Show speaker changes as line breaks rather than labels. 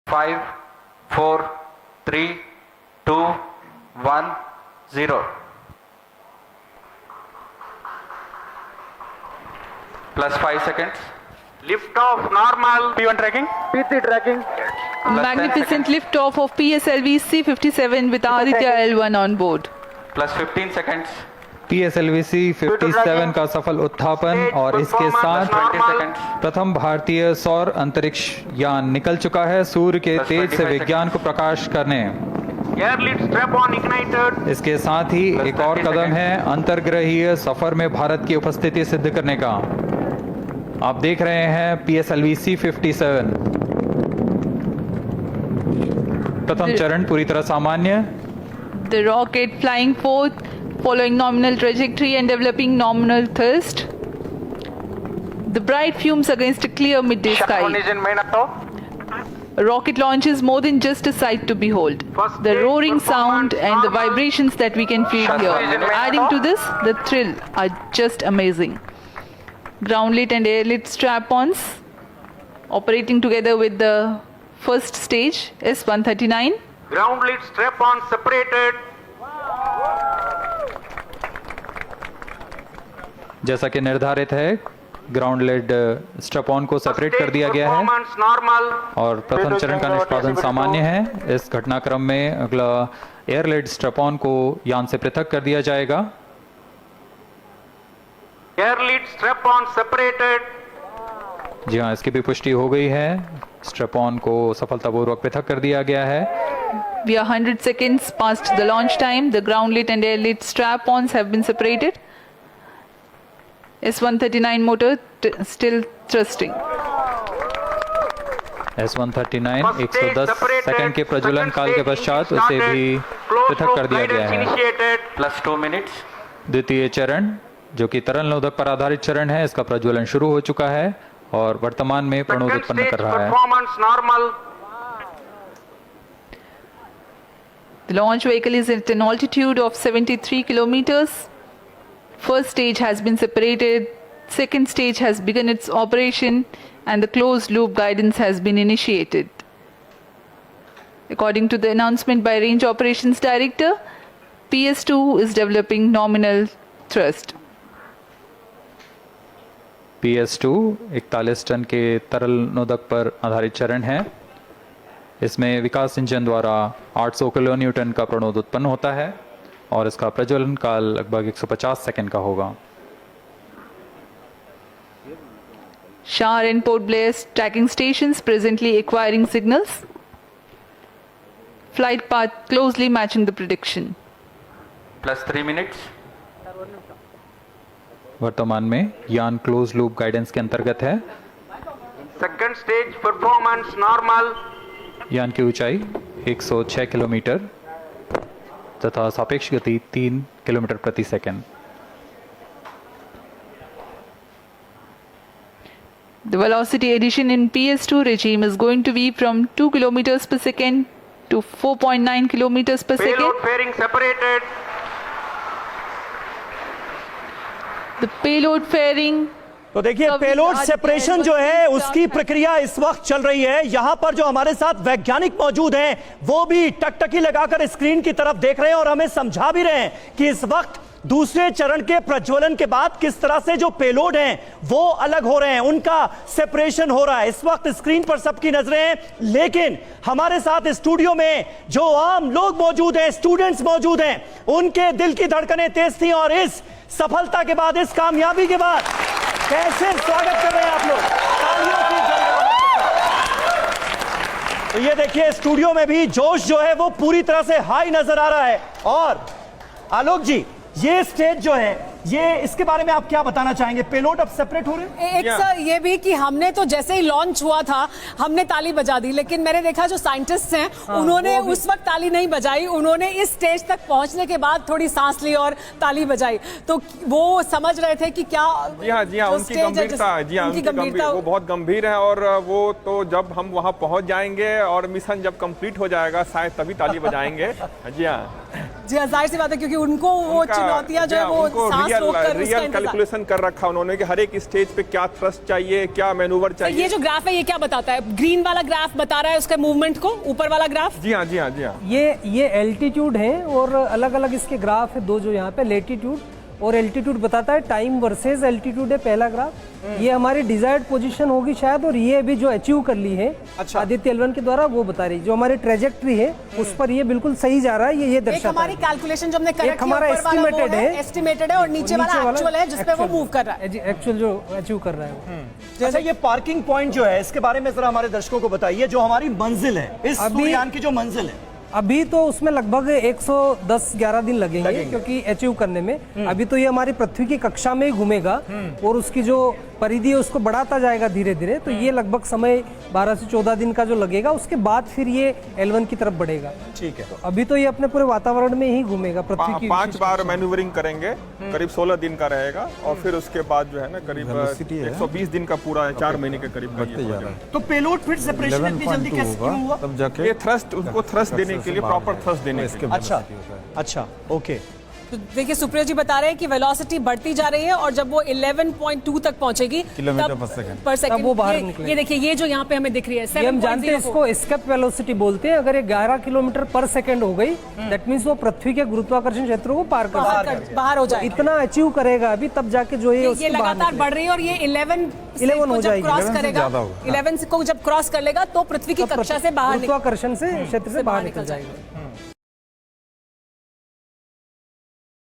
5, 4, 3, 2, 1, 0. Plus 5 seconds.
Lift off normal.
P1 tracking.
PT tracking.
Magnificent liftoff of PSLV C-57 with Aditya L1 on board.
Plus 15 seconds.
PSLV C-57 का सफल उत्थापन और इसके साथ
20 seconds.
प्रथम भारतीय सौर अंतरिक्ष यान निकल चुका है सूर्य के
Plus
तेज से
25
विज्ञान को प्रकाश करने।
Air lead strap on ignited.
इसके साथ ही
Plus
एक और
30
कदम
seconds.
है अंतर्ग्रहीय सफर में भारत की उपस्थिति सिद्ध करने का। आप देख रहे हैं PSLV C-57 प्रथम चरण पूरी तरह सामान्य।
The rocket flying forth, following nominal trajectory and developing nominal thrust. The bright fumes against a clear midday
Shut
sky.
on engine main up.
A rocket launch is more than just a sight to behold.
First
The
stage
roaring
performance
sound and the
normal.
vibrations that we can feel
Shut
here.
on engine main
Adding
up.
to this, the thrill are just amazing. Ground lit and air lit strap-ons operating together with the first stage S-139.
Ground lead strap on separated.
जैसा कि निर्धारित है ground lead strap on को separate कर दिया गया है
Performance normal.
और प्रथम चरण का निष्पादन सामान्य है। इस घटनाक्रम में अगला एयर लेड स्ट्रैप ऑन को यान से पृथक कर दिया जाएगा।
Air lead strap on separated.
जी हाँ, इसकी भी पुष्टि हो गई है। स्ट्रैप ऑन को सफलतापूर्वक पृथक कर दिया गया है।
We are 100 seconds past the launch time. The ground lit and air lit strap-ons have been separated. S-139 motor still thrusting.
S-139 110 second के प्रज्वलन काल के पश्चात उसे भी पृथक कर दिया गया है।
Initiated.
Plus 2 minutes.
द्वितीय चरण जो कि तरल नोदक पर आधारित चरण है, इसका प्रज्वलन शुरू हो चुका है और वर्तमान में प्रणोद
Second
उत्पन्न
stage
कर रहा है।
performance normal.
The launch vehicle is at an altitude of 73 kilometers. First stage has been separated. Second stage has begun its operation and the closed loop guidance has been initiated. According to the announcement by Range Operations Director, PS2 is developing nominal thrust.
PS2 41 ton के तरल नोदक पर आधारित चरण है। इसमें विकास engine द्वारा 800 kilo Newton का प्रणोद उत्पन्न होता है और इसका प्रज्वलन काल लगभग 150 सेकंड का होगा।
Shar and Port Blair tracking stations presently acquiring signals. Flight path closely matching the prediction.
Plus 3 minutes.
वर्तमान में यान क्लोज लूप गाइडेंस के अंतर्गत है।
Second stage performance normal.
यान की ऊंचाई 106 किलोमीटर तथा सापेक्ष गति 3 किलोमीटर प्रति second.
The velocity addition in PS2 regime is going to be from 2 kilometers per second to 4.9 kilometers per second.
Payload fairing separated.
The payload fairing.
तो देखिए payload separation जो है उसकी प्रक्रिया इस वक्त चल रही है। यहां पर जो हमारे साथ वैज्ञानिक मौजूद हैं वो भी टकटकी लगाकर स्क्रीन की तरफ देख रहे हैं और हमें समझा भी रहे हैं कि इस वक्त दूसरे चरण के प्रज्वलन के बाद किस तरह से जो पेलोड हैं वो अलग हो रहे हैं, उनका सेपरेशन हो रहा है। इस वक्त स्क्रीन पर सबकी नजरें हैं, लेकिन हमारे साथ स्टूडियो में जो आम लोग मौजूद हैं, स्टूडेंट्स मौजूद हैं, उनके दिल की धड़कनें तेज थी और इस सफलता के बाद, इस कामयाबी के बाद कैसे स्वागत कर रहे हैं आप लोग? तालियों की जरूरत। तो ये देखिए स्टूडियो में भी जोश जो है वो पूरी तरह से हाई नजर आ रहा है। और आलोक जी, ये स्टेज जो है ये इसके बारे में आप क्या बताना चाहेंगे? पेलोड अब सेपरेट हो रहे हैं?
एक सर ये भी कि हमने तो जैसे ही लॉन्च हुआ था हमने ताली बजा दी, लेकिन मैंने देखा जो साइंटिस्ट हैं उन्होंने उस वक्त ताली नहीं बजाई, उन्होंने इस स्टेज तक पहुंचने के बाद थोड़ी सांस ली और ताली बजाई। तो वो समझ रहे थे कि क्या
जी हाँ उनकी गंभीरता, जी हाँ उनकी गंभीरता, वो बहुत गंभीर है और वो तो जब हम वहाँ पहुँच जाएंगे और मिशन जब कंप्लीट हो जाएगा शायद तभी ताली बजाएंगे। जी हाँ।
जी हाँ, जाहिर सी बात है क्योंकि उनको वो चुनौतियां जो है वो सांस रोककर उसका
रियल
इंतजार।
कैलकुलेशन कर रखा उन्होंने कि हर एक स्टेज पे क्या थ्रस्ट चाहिए, क्या मैनूवर
तो
चाहिए।
ये जो ग्राफ है ये क्या बताता है? ग्रीन वाला ग्राफ बता रहा है उसके मूवमेंट को, ऊपर वाला ग्राफ?
जी हाँ, जी हाँ, जी हाँ।
ये एल्टीट्यूड है और अलग अलग इसके ग्राफ है दो, जो यहाँ पे लेटीट्यूड और एल्टीट्यूड बताता है, टाइम वर्सेस एल्टीट्यूड है पहला ग्राफ। ये हमारी डिजायर्ड पोजीशन होगी शायद, और ये भी जो अचीव कर ली है
अच्छा।
आदित्य L1 के द्वारा वो बता रही, जो हमारी ट्रेजेक्ट्री है उस पर ये बिल्कुल सही जा रहा है, ये
एक
दर्शाता
हमारी
है।
कैलकुलेशन जो हमने
एक
करेक्ट
हमारा
एस्टिमेटेड है और नीचे वाला एक्चुअल है जिसपे वो मूव कर रहा है।
एक्चुअल जो अचीव कर रहा है।
अच्छा, ये पार्किंग पॉइंट जो है इसके बारे में जरा हमारे दर्शकों को बताइए, जो हमारी मंजिल है इस सूर्ययान की, जो मंजिल है
अभी तो उसमें लगभग 110-11 दिन लगेंगे क्योंकि अचीव करने में। अभी तो ये हमारी पृथ्वी की कक्षा में ही घूमेगा और उसकी जो परिधि है उसको बढ़ाता जाएगा धीरे धीरे, तो ये लगभग समय 12 से 14 दिन का जो लगेगा, उसके बाद फिर ये L1 की तरफ बढ़ेगा।
ठीक है।
तो अभी तो ये अपने पूरे वातावरण में ही घूमेगा पृथ्वी की
5 बार मैन्यूवरिंग करेंगे, करीब 16 दिन का रहेगा और फिर उसके बाद जो है ना करीब 120 दिन का पूरा 4 महीने के करीब
तो पेलोड फिट सेपरेशन इतनी जल्दी कैसे क्यों हुआ?
तब जाके ये थ्रस्ट, उसको थ्रस्ट देने के लिए, प्रॉपर थ्रस्ट देने के लिए।
अच्छा अच्छा, ओके।
तो देखिए सुप्रिया जी बता रहे हैं कि वेलोसिटी बढ़ती जा रही है और जब वो 11.2 तक पहुंचेगी
किलोमीटर पर सेकंड, तब वो बाहर निकलेगा।
ये देखिए, ये जो यहाँ पे हमें दिख रही है
ये हम जानते हैं, इसको एस्केप वेलोसिटी बोलते हैं। अगर ये 11 किलोमीटर पर सेकंड हो गई, दैट मींस वो पृथ्वी के गुरुत्वाकर्षण क्षेत्र को पार कर
बाहर हो जाएगा।
इतना अचीव करेगा अभी, तब जाके जो
ये लगातार बढ़ रही है और ये 11
हो जाएगी,
क्रॉस करेगा, 11 को जब क्रॉस कर लेगा तो पृथ्वी की कक्षा से बाहर
गुरुत्वाकर्षण से क्षेत्र से बाहर निकल जाएगा।